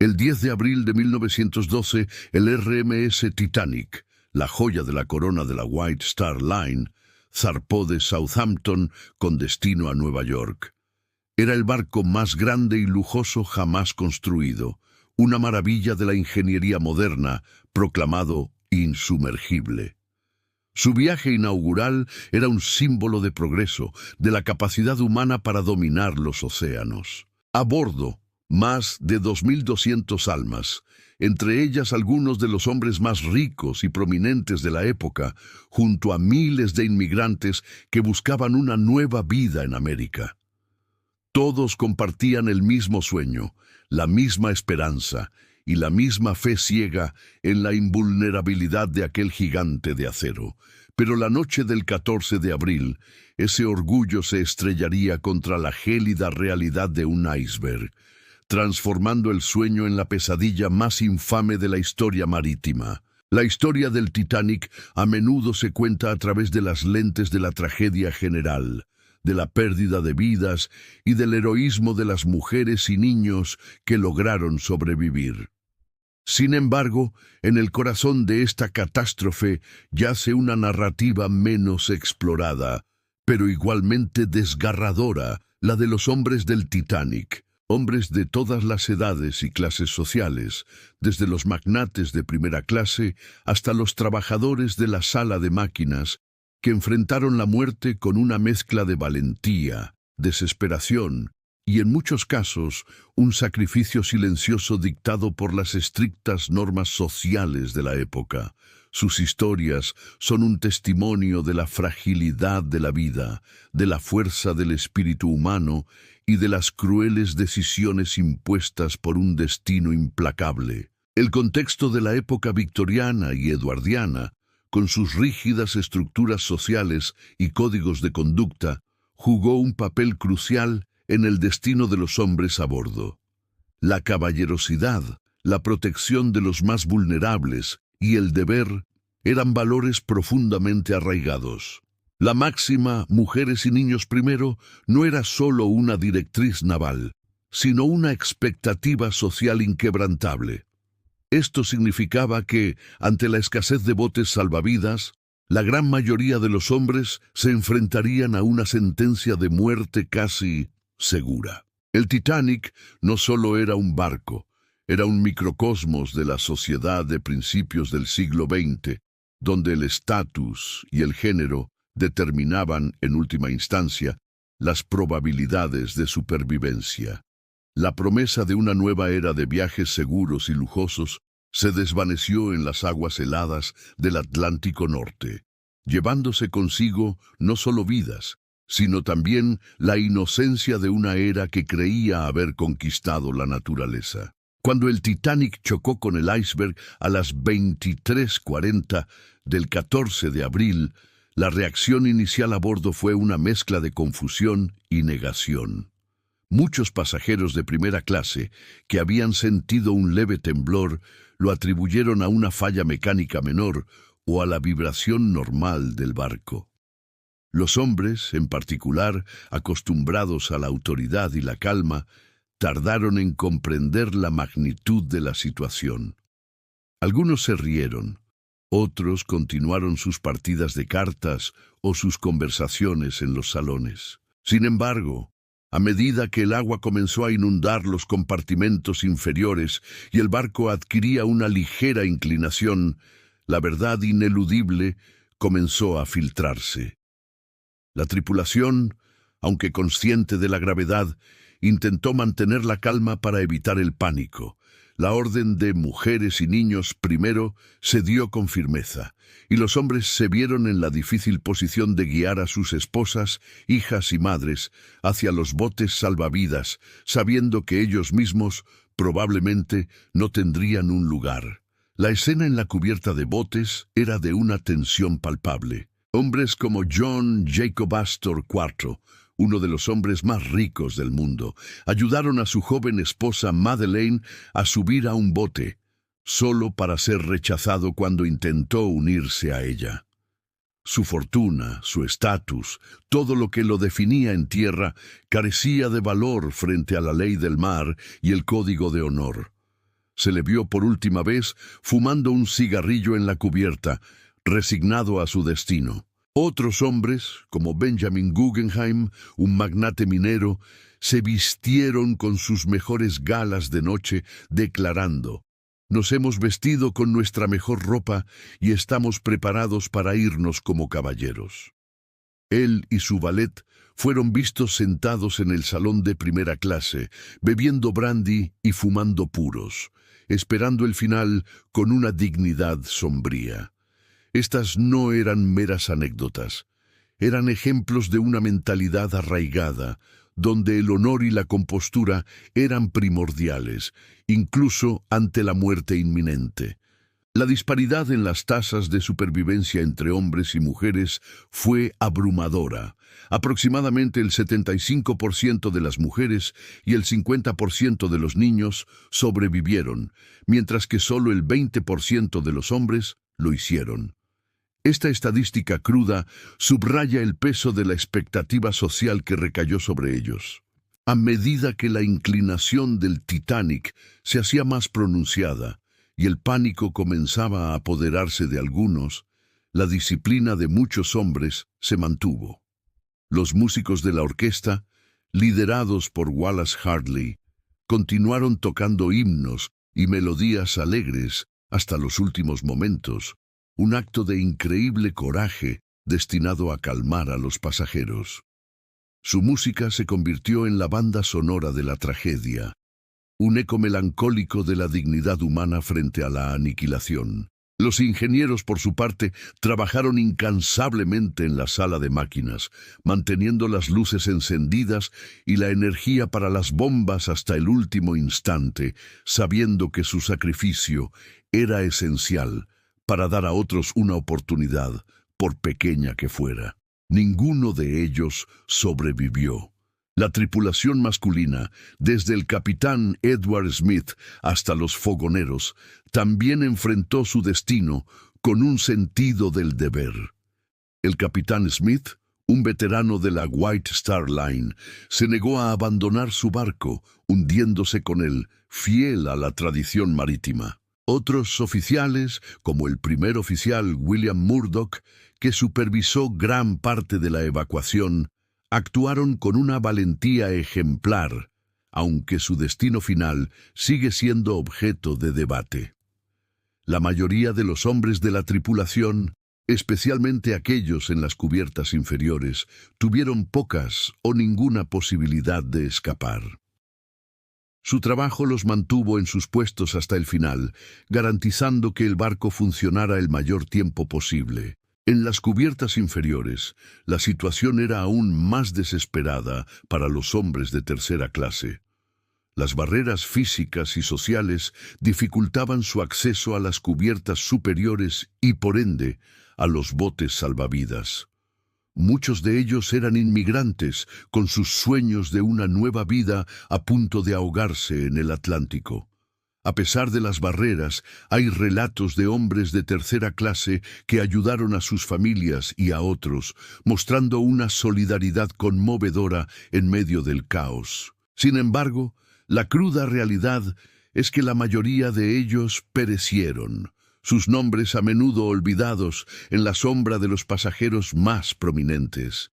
El 10 de abril de 1912, el RMS Titanic, la joya de la corona de la White Star Line, zarpó de Southampton con destino a Nueva York. Era el barco más grande y lujoso jamás construido, una maravilla de la ingeniería moderna, proclamado insumergible. Su viaje inaugural era un símbolo de progreso, de la capacidad humana para dominar los océanos. A bordo, más de 2.200 almas, entre ellas algunos de los hombres más ricos y prominentes de la época, junto a miles de inmigrantes que buscaban una nueva vida en América. Todos compartían el mismo sueño, la misma esperanza y la misma fe ciega en la invulnerabilidad de aquel gigante de acero. Pero la noche del 14 de abril, ese orgullo se estrellaría contra la gélida realidad de un iceberg, transformando el sueño en la pesadilla más infame de la historia marítima. La historia del Titanic a menudo se cuenta a través de las lentes de la tragedia general, de la pérdida de vidas y del heroísmo de las mujeres y niños que lograron sobrevivir. Sin embargo, en el corazón de esta catástrofe yace una narrativa menos explorada, pero igualmente desgarradora, la de los hombres del Titanic. Hombres de todas las edades y clases sociales, desde los magnates de primera clase hasta los trabajadores de la sala de máquinas, que enfrentaron la muerte con una mezcla de valentía, desesperación y, en muchos casos, un sacrificio silencioso dictado por las estrictas normas sociales de la época. Sus historias son un testimonio de la fragilidad de la vida, de la fuerza del espíritu humano y de las crueles decisiones impuestas por un destino implacable. El contexto de la época victoriana y eduardiana, con sus rígidas estructuras sociales y códigos de conducta, jugó un papel crucial en el destino de los hombres a bordo. La caballerosidad, la protección de los más vulnerables y el deber eran valores profundamente arraigados. La máxima «mujeres y niños primero» no era solo una directriz naval, sino una expectativa social inquebrantable. Esto significaba que, ante la escasez de botes salvavidas, la gran mayoría de los hombres se enfrentarían a una sentencia de muerte casi segura. El Titanic no solo era un barco, era un microcosmos de la sociedad de principios del siglo XX, donde el estatus y el género determinaban, en última instancia, las probabilidades de supervivencia. La promesa de una nueva era de viajes seguros y lujosos se desvaneció en las aguas heladas del Atlántico Norte, llevándose consigo no solo vidas, sino también la inocencia de una era que creía haber conquistado la naturaleza. Cuando el Titanic chocó con el iceberg a las 23:40 del 14 de abril, la reacción inicial a bordo fue una mezcla de confusión y negación. Muchos pasajeros de primera clase, que habían sentido un leve temblor, lo atribuyeron a una falla mecánica menor o a la vibración normal del barco. Los hombres, en particular, acostumbrados a la autoridad y la calma, tardaron en comprender la magnitud de la situación. Algunos se rieron, otros continuaron sus partidas de cartas o sus conversaciones en los salones. Sin embargo, a medida que el agua comenzó a inundar los compartimentos inferiores y el barco adquiría una ligera inclinación, la verdad ineludible comenzó a filtrarse. La tripulación, aunque consciente de la gravedad, intentó mantener la calma para evitar el pánico. La orden de mujeres y niños primero se dio con firmeza, y los hombres se vieron en la difícil posición de guiar a sus esposas, hijas y madres hacia los botes salvavidas, sabiendo que ellos mismos probablemente no tendrían un lugar. La escena en la cubierta de botes era de una tensión palpable. Hombres como John Jacob Astor IV, uno de los hombres más ricos del mundo, ayudaron a su joven esposa Madeleine a subir a un bote, solo para ser rechazado cuando intentó unirse a ella. Su fortuna, su estatus, todo lo que lo definía en tierra, carecía de valor frente a la ley del mar y el código de honor. se le vio por última vez fumando un cigarrillo en la cubierta, resignado a su destino. Otros hombres, como Benjamin Guggenheim, un magnate minero, se vistieron con sus mejores galas de noche, declarando: «Nos hemos vestido con nuestra mejor ropa y estamos preparados para irnos como caballeros». Él y su valet fueron vistos sentados en el salón de primera clase, bebiendo brandy y fumando puros, esperando el final con una dignidad sombría. Estas no eran meras anécdotas, eran ejemplos de una mentalidad arraigada, donde el honor y la compostura eran primordiales, incluso ante la muerte inminente. La disparidad en las tasas de supervivencia entre hombres y mujeres fue abrumadora. Aproximadamente el 75% de las mujeres y el 50% de los niños sobrevivieron, mientras que solo el 20% de los hombres lo hicieron. Esta estadística cruda subraya el peso de la expectativa social que recayó sobre ellos. A medida que la inclinación del Titanic se hacía más pronunciada y el pánico comenzaba a apoderarse de algunos, la disciplina de muchos hombres se mantuvo. Los músicos de la orquesta, liderados por Wallace Hartley, continuaron tocando himnos y melodías alegres hasta los últimos momentos, un acto de increíble coraje destinado a calmar a los pasajeros. Su música se convirtió en la banda sonora de la tragedia, un eco melancólico de la dignidad humana frente a la aniquilación. Los ingenieros, por su parte, trabajaron incansablemente en la sala de máquinas, manteniendo las luces encendidas y la energía para las bombas hasta el último instante, sabiendo que su sacrificio era esencial para dar a otros una oportunidad, por pequeña que fuera. Ninguno de ellos sobrevivió. La tripulación masculina, desde el capitán Edward Smith hasta los fogoneros, también enfrentó su destino con un sentido del deber. El capitán Smith, un veterano de la White Star Line, se negó a abandonar su barco, hundiéndose con él, fiel a la tradición marítima. Otros oficiales, como el primer oficial William Murdoch, que supervisó gran parte de la evacuación, actuaron con una valentía ejemplar, aunque su destino final sigue siendo objeto de debate. La mayoría de los hombres de la tripulación, especialmente aquellos en las cubiertas inferiores, tuvieron pocas o ninguna posibilidad de escapar. Su trabajo los mantuvo en sus puestos hasta el final, garantizando que el barco funcionara el mayor tiempo posible. En las cubiertas inferiores, la situación era aún más desesperada para los hombres de tercera clase. Las barreras físicas y sociales dificultaban su acceso a las cubiertas superiores y, por ende, a los botes salvavidas. Muchos de ellos eran inmigrantes, con sus sueños de una nueva vida a punto de ahogarse en el Atlántico. A pesar de las barreras, hay relatos de hombres de tercera clase que ayudaron a sus familias y a otros, mostrando una solidaridad conmovedora en medio del caos. Sin embargo, la cruda realidad es que la mayoría de ellos perecieron, sus nombres a menudo olvidados en la sombra de los pasajeros más prominentes.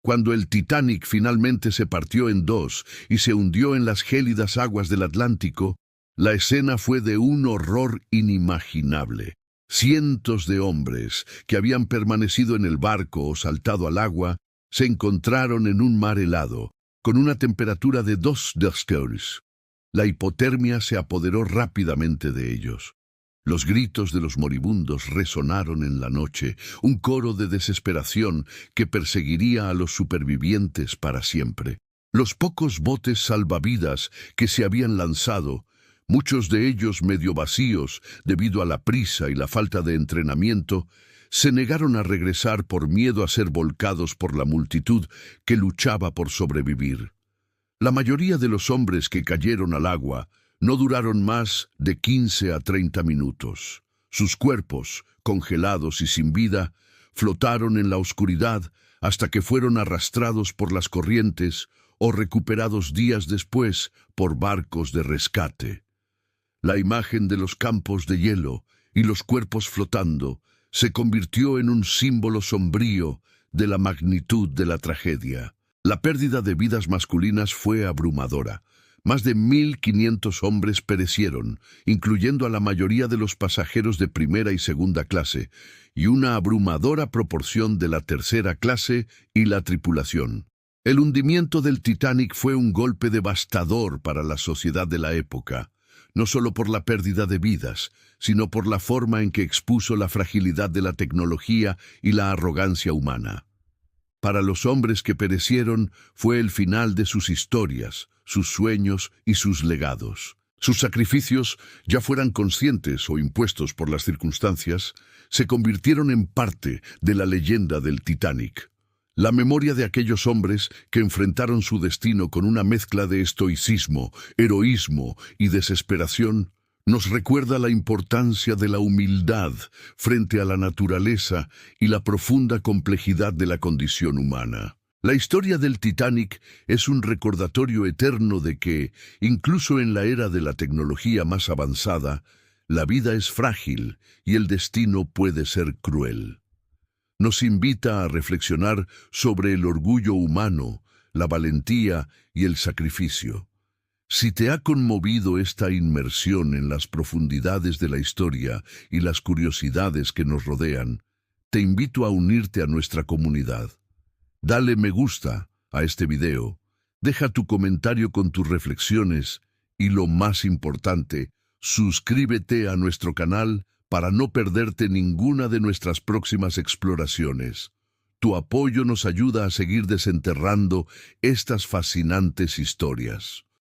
Cuando el Titanic finalmente se partió en dos y se hundió en las gélidas aguas del Atlántico, la escena fue de un horror inimaginable. Cientos de hombres que habían permanecido en el barco o saltado al agua se encontraron en un mar helado, con una temperatura de 2 grados. La hipotermia se apoderó rápidamente de ellos. Los gritos de los moribundos resonaron en la noche, un coro de desesperación que perseguiría a los supervivientes para siempre. Los pocos botes salvavidas que se habían lanzado, muchos de ellos medio vacíos debido a la prisa y la falta de entrenamiento, se negaron a regresar por miedo a ser volcados por la multitud que luchaba por sobrevivir. La mayoría de los hombres que cayeron al agua no duraron más de 15 a 30 minutos. Sus cuerpos, congelados y sin vida, flotaron en la oscuridad hasta que fueron arrastrados por las corrientes o recuperados días después por barcos de rescate. La imagen de los campos de hielo y los cuerpos flotando se convirtió en un símbolo sombrío de la magnitud de la tragedia. La pérdida de vidas masculinas fue abrumadora. Más de 1.500 hombres perecieron, incluyendo a la mayoría de los pasajeros de primera y segunda clase, y una abrumadora proporción de la tercera clase y la tripulación. El hundimiento del Titanic fue un golpe devastador para la sociedad de la época, no solo por la pérdida de vidas, sino por la forma en que expuso la fragilidad de la tecnología y la arrogancia humana. Para los hombres que perecieron fue el final de sus historias, sus sueños y sus legados. Sus sacrificios, ya fueran conscientes o impuestos por las circunstancias, se convirtieron en parte de la leyenda del Titanic. La memoria de aquellos hombres que enfrentaron su destino con una mezcla de estoicismo, heroísmo y desesperación nos recuerda la importancia de la humildad frente a la naturaleza y la profunda complejidad de la condición humana. La historia del Titanic es un recordatorio eterno de que, incluso en la era de la tecnología más avanzada, la vida es frágil y el destino puede ser cruel. Nos invita a reflexionar sobre el orgullo humano, la valentía y el sacrificio. Si te ha conmovido esta inmersión en las profundidades de la historia y las curiosidades que nos rodean, te invito a unirte a nuestra comunidad. Dale me gusta a este video, deja tu comentario con tus reflexiones y, lo más importante, suscríbete a nuestro canal para no perderte ninguna de nuestras próximas exploraciones. Tu apoyo nos ayuda a seguir desenterrando estas fascinantes historias.